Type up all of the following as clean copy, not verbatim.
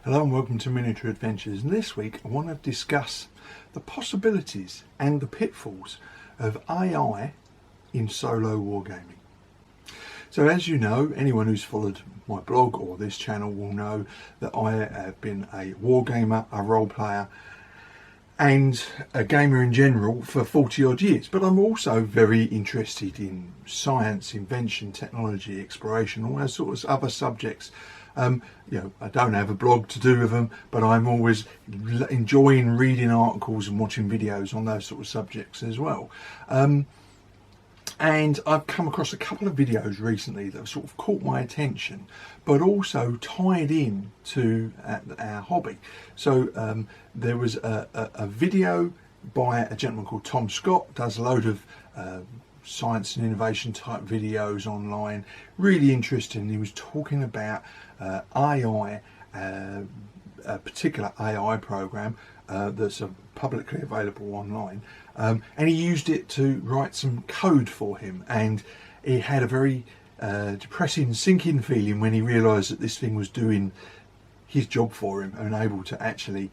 Hello and welcome to Miniature Adventures, and this week I want to discuss the possibilities and the pitfalls of AI in solo wargaming. So as you know, anyone who's followed my blog or this channel will know that I have been a wargamer, a role player and a gamer in general for 40 odd years, but I'm also very interested in science, invention, technology, exploration, all those sorts of other subjects. I don't have a blog to do with them, but I'm always enjoying reading articles and watching videos on those sort of subjects as well. And I've come across a couple of videos recently that have sort of caught my attention, but also tied in to our hobby. So there was a video by a gentleman called Tom Scott, does a load of science and innovation type videos online, really interesting. He was talking about AI, a particular AI program that's publicly available online, and he used it to write some code for him, and he had a very depressing, sinking feeling when he realized that this thing was doing his job for him and able to actually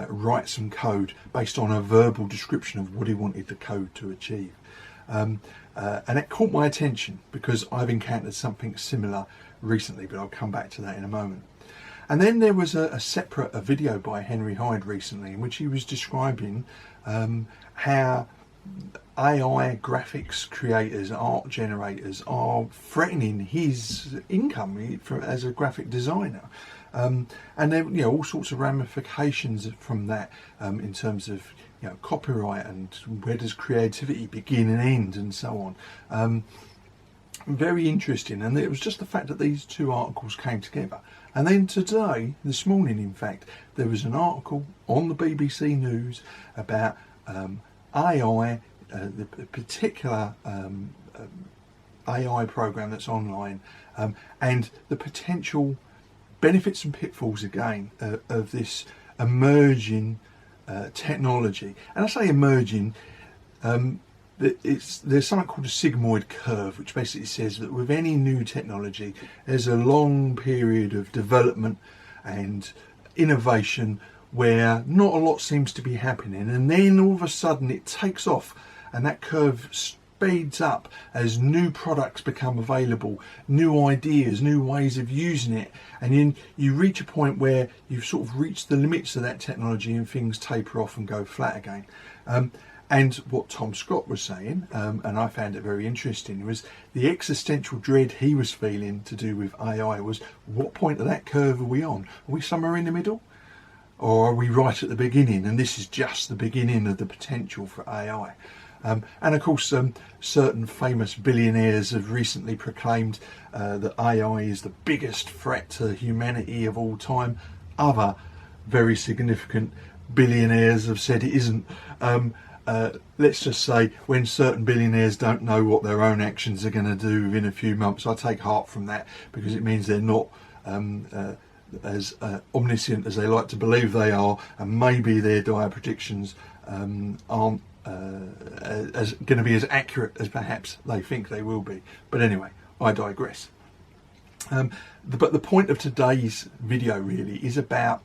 write some code based on a verbal description of what he wanted the code to achieve. And it caught my attention because I've encountered something similar recently, but I'll come back to that in a moment. And then there was a separate video by Henry Hyde recently in which he was describing how AI graphics creators, art generators are threatening his income as a graphic designer. And there, all sorts of ramifications from that in terms of copyright and where does creativity begin and end and so on. Very interesting, and it was just the fact that these two articles came together. And then today, this morning in fact, there was an article on the BBC News about AI, the particular AI program that's online, and the potential benefits and pitfalls again of this emerging technology. And I say emerging, there's something called a sigmoid curve, which basically says that with any new technology there's a long period of development and innovation where not a lot seems to be happening, and then all of a sudden it takes off and that curve speeds up as new products become available, new ideas, new ways of using it, and then you reach a point where you've sort of reached the limits of that technology and things taper off and go flat again. And what Tom Scott was saying, and I found it very interesting, was the existential dread he was feeling to do with AI was, what point of that curve are we on? Are we somewhere in the middle? Or are we right at the beginning, and this is just the beginning of the potential for AI? And of course, certain famous billionaires have recently proclaimed that AI is the biggest threat to humanity of all time. Other very significant billionaires have said it isn't. Let's just say when certain billionaires don't know what their own actions are going to do within a few months, I take heart from that, because it means they're not as omniscient as they like to believe they are, and maybe their dire predictions aren't as going to be as accurate as perhaps they think they will be. But anyway, I digress. But the point of today's video really is about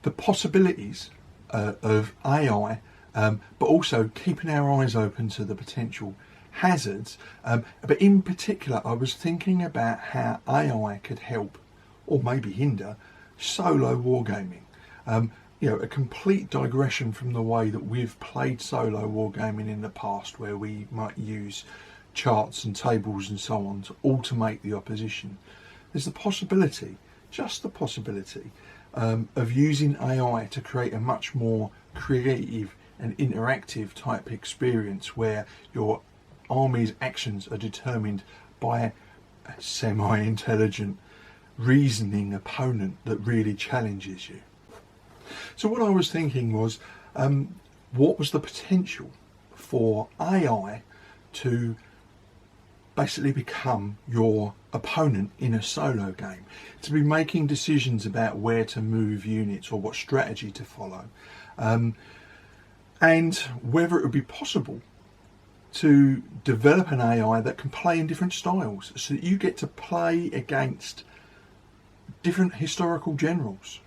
the possibilities of AI, but also keeping our eyes open to the potential hazards. But in particular, I was thinking about how AI could help or maybe hinder solo wargaming. A complete digression from the way that we've played solo wargaming in the past, where we might use charts and tables and so on to automate the opposition. There's the possibility, just the possibility, of using AI to create a much more creative and interactive type experience where your army's actions are determined by a semi-intelligent, reasoning opponent that really challenges you. So what I was thinking was, what was the potential for AI to basically become your opponent in a solo game, to be making decisions about where to move units or what strategy to follow, and whether it would be possible to develop an AI that can play in different styles, so that you get to play against different historical generals,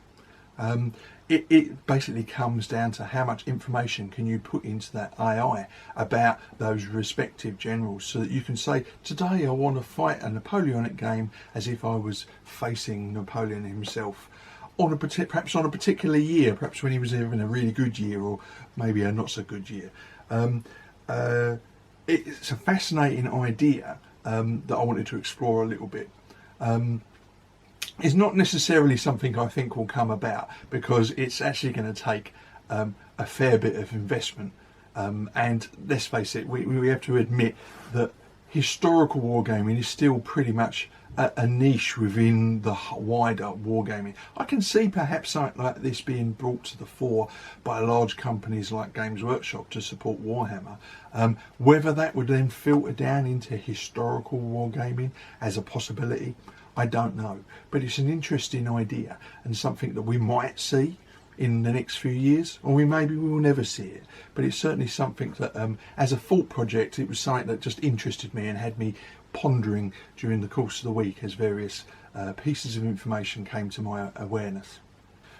It basically comes down to how much information can you put into that AI about those respective generals, so that you can say, today I want to fight a Napoleonic game as if I was facing Napoleon himself, on perhaps on a particular year, perhaps when he was having a really good year, or maybe a not so good year. It's a fascinating idea that I wanted to explore a little bit. It's not necessarily something I think will come about, because it's actually going to take a fair bit of investment, and let's face it, we have to admit that historical wargaming is still pretty much a niche within the wider wargaming. I can see perhaps something like this being brought to the fore by large companies like Games Workshop to support Warhammer. Whether that would then filter down into historical wargaming as a possibility, I don't know, but it's an interesting idea and something that we might see in the next few years, or maybe we will never see it. But it's certainly something that, as a thought project, it was something that just interested me and had me pondering during the course of the week as various pieces of information came to my awareness.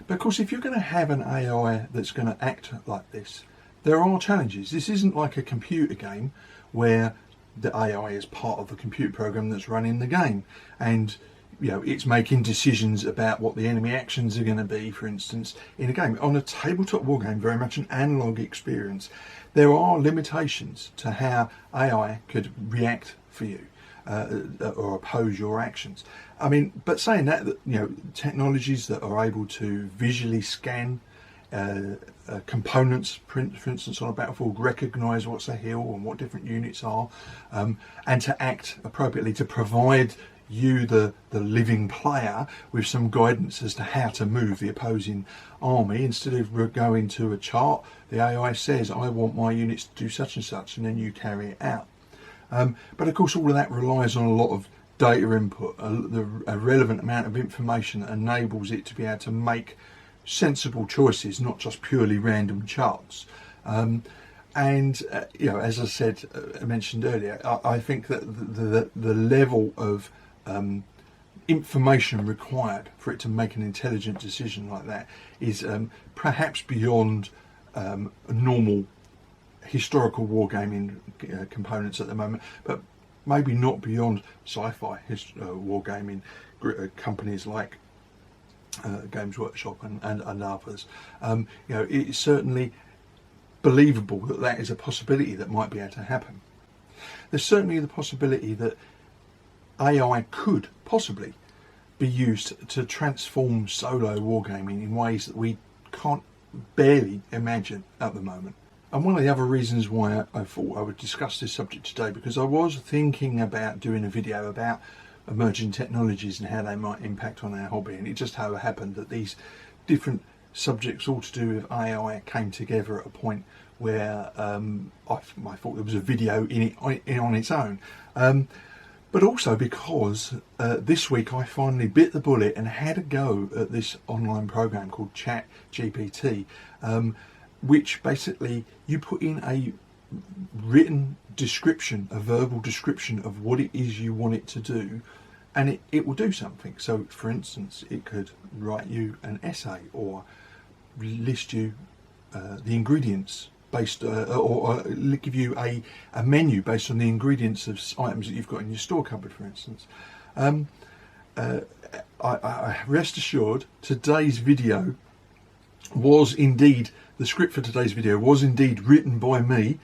But of course, if you're going to have an AI that's going to act like this, there are challenges. This isn't like a computer game where the AI is part of the computer program that's running the game, and it's making decisions about what the enemy actions are going to be, for instance, in a game. On a tabletop wargame, very much an analog experience, there are limitations to how AI could react for you or oppose your actions. I mean, but saying that, technologies that are able to visually scan components, for instance, on a battlefield, recognise what's a hill and what different units are, and to act appropriately to provide you, the living player, with some guidance as to how to move the opposing army. Instead of going to a chart, the AI says, I want my units to do such and such, and then you carry it out. But of course, all of that relies on a lot of data input, a relevant amount of information that enables it to be able to make sensible choices, not just purely random charts. As I said, I mentioned earlier, I think that the level of information required for it to make an intelligent decision like that is perhaps beyond normal historical wargaming components at the moment, but maybe not beyond sci-fi wargaming companies like Games Workshop and others. It's certainly believable that is a possibility that might be able to happen. There's certainly the possibility that AI could possibly be used to transform solo wargaming in ways that we can't barely imagine at the moment. And one of the other reasons why I thought I would discuss this subject today, because I was thinking about doing a video about emerging technologies and how they might impact on our hobby, and it just so happened that these different subjects all to do with AI came together at a point where I thought there was a video on its own. But also because this week I finally bit the bullet and had a go at this online program called ChatGPT, which basically you put in a written description, a verbal description of what it is you want it to do, and it will do something. So for instance, it could write you an essay or list you the ingredients based or give you a menu based on the ingredients of items that you've got in your store cupboard, for instance. I rest assured, today's video was indeed, the script for today's video was indeed written by me.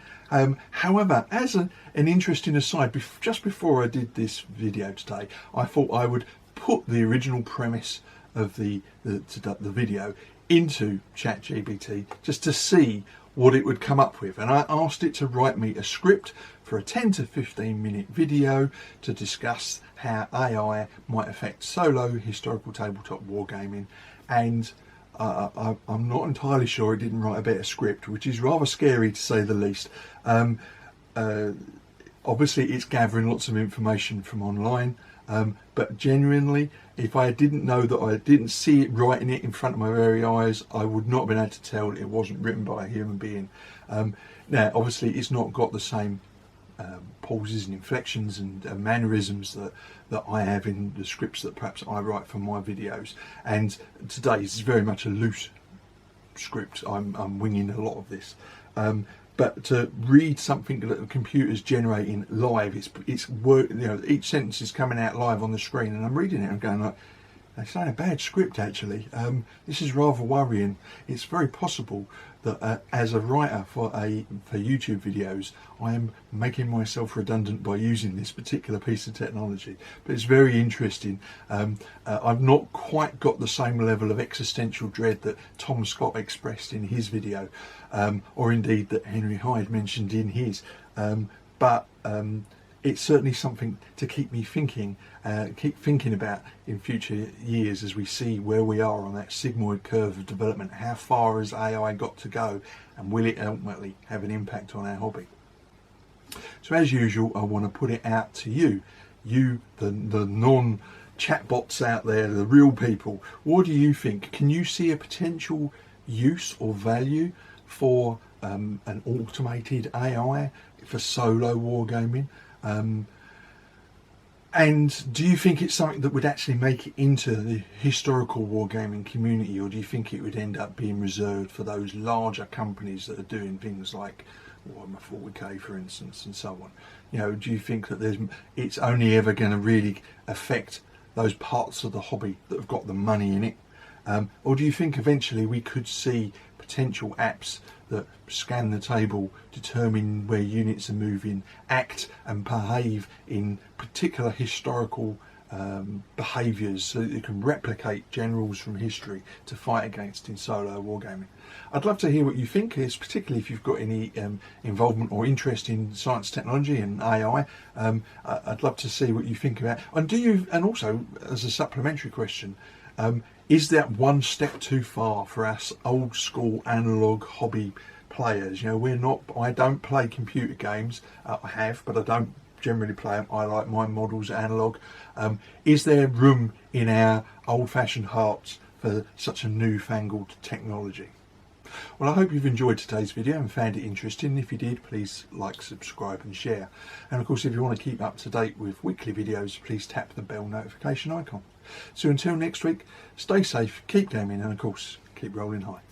However, as an interesting aside, just before I did this video today, I thought I would put the original premise of the video into ChatGPT just to see what it would come up with, and I asked it to write me a script for a 10 to 15 minute video to discuss how AI might affect solo historical tabletop wargaming, and I'm not entirely sure it didn't write a better script, which is rather scary to say the least. Obviously it's gathering lots of information from online, but genuinely, if I didn't know that I didn't see it writing it in front of my very eyes, I would not have been able to tell it wasn't written by a human being. Now obviously it's not got the same pauses and inflections and mannerisms that I have in the scripts that perhaps I write for my videos. And today is very much a loose script. I'm winging a lot of this. But to read something that the computer's generating live, it's work. You know, each sentence is coming out live on the screen, and I'm reading it and going like, "It's not a bad script actually. This is rather worrying." It's very possible that as a writer for YouTube videos, I am making myself redundant by using this particular piece of technology. But it's very interesting. I've not quite got the same level of existential dread that Tom Scott expressed in his video, or indeed that Henry Hyde mentioned in his. But it's certainly something to keep me thinking, about in future years as we see where we are on that sigmoid curve of development. How far has AI got to go, and will it ultimately have an impact on our hobby? So as usual, I want to put it out to you, the non-chatbots out there, the real people. What do you think? Can you see a potential use or value for an automated AI for solo wargaming? And do you think it's something that would actually make it into the historical wargaming community, or do you think it would end up being reserved for those larger companies that are doing things like Warhammer 40k, for instance, and so on? You know, do you think that it's only ever going to really affect those parts of the hobby that have got the money in it? Or do you think eventually we could see potential apps that scan the table, determine where units are moving, act and behave in particular historical behaviours, so that you can replicate generals from history to fight against in solo wargaming? I'd love to hear what you think, particularly if you've got any involvement or interest in science, technology and AI. I'd love to see what you think about. And also, as a supplementary question, is that one step too far for us old school analog hobby players? You know, I don't play computer games. I have, but I don't generally play them. I like my models analog. Is there room in our old-fashioned hearts for such a newfangled technology? Well, I hope you've enjoyed today's video and found it interesting. If you did, please like, subscribe and share. And of course, if you want to keep up to date with weekly videos, please tap the bell notification icon. So until next week, stay safe, keep gaming, and of course, keep rolling high.